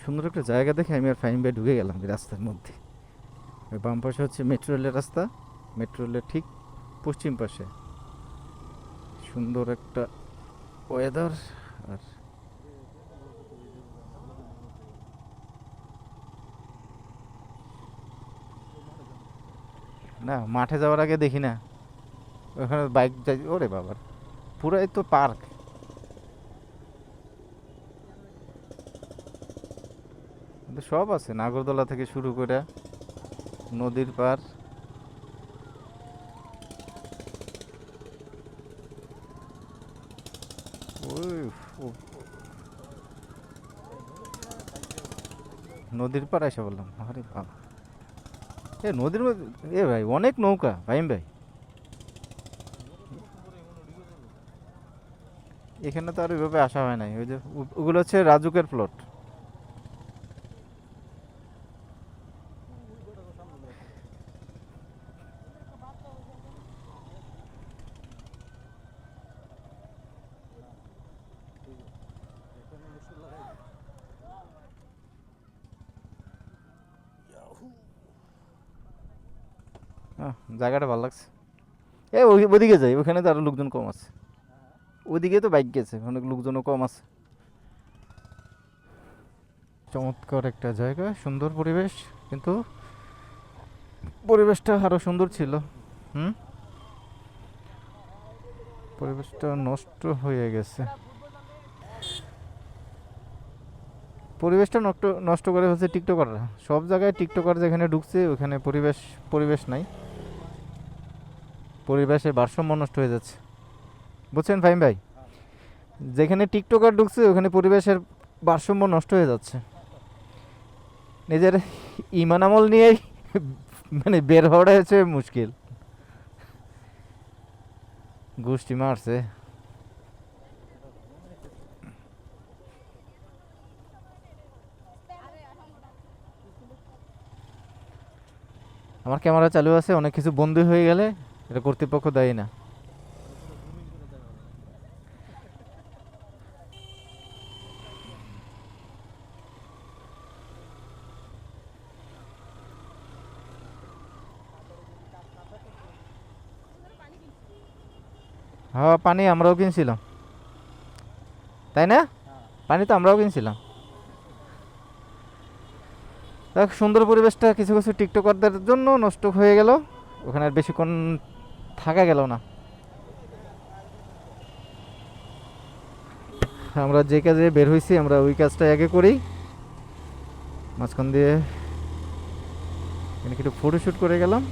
সুন্দর একটা জায়গা দেখে আমি আর ফাহিম ভাই ঢুকে গেলাম এই রাস্তার মধ্যে। ওই বাম পাশে হচ্ছে মেট্রো রেলের রাস্তা, মেট্রো রেলের ঠিক পশ্চিম পাশে সুন্দর একটা ওয়েদার। আর না, মাঠে যাওয়ার আগে দেখি না ওখানে বাইক যাই, ওরে বাবার পুরাই তো পার্ক। কিন্তু সব আছে, নাগরদোলা থেকে শুরু করে নদীর পার। ওই ও- নদীর পার এসে বললাম, আরে বাবা, এ নদীর মধ্যে, এ ভাই অনেক নৌকা ভাইম ভাই। এখানে তো আর ওইভাবে আসা হয় নাই, ওই যে ওগুলো হচ্ছে রাজুকের প্লট। জায়গাটা ভালো লাগছে। ওইদিকে যাই, ওখানে তো আরো লোকজন কম আছে। ওইদিকে তো বাইক গেছে, অনেক লোকজনও কম আছে। চমৎকার একটা জায়গা, সুন্দর পরিবেশ, কিন্তু পরিবেশটা আরো সুন্দর ছিল। হুম, পরিবেশটা নষ্ট হয়ে গেছে। পরিবেশটা নষ্ট নষ্ট করে হচ্ছে টিকটকাররা। সব জায়গায় টিকটকার যেখানে ঢুকছে ওখানে পরিবেশ, পরিবেশ নাই, পরিবেশের ভারসাম্য নষ্ট হয়ে যাচ্ছে। বুঝছেন ফাহিম ভাই, যেখানে টিকটকার ঢুকছে ওখানে পরিবেশের ভারসাম্য নষ্ট হয়ে যাচ্ছে। নিজের ইমান আমল নিয়েই মানে বের হওয়াটা হচ্ছে মুশকিল। গোষ্ঠী মারছে। আমার ক্যামেরা চালু আছে, অনেক কিছু বন্ধ হয়ে গেলে এটা কর্তৃপক্ষ দেয় না। হ্যাঁ, পানি আমরাও কিনছিলাম, তাই না? পানি তো আমরাও কিনছিলাম। দেখ, সুন্দর পরিবেশটা কিছু কিছু টিকটকারদের জন্য নষ্ট হয়ে গেল। ওখানে আর বেশিক্ষণ থাকা গেল না। আমরা যে কাজে বের হয়েছি আমরা ওই কাজটাই আগে করি। মাঝখান দিয়ে এখানে একটু ফটোশ্যুট করে গেলাম।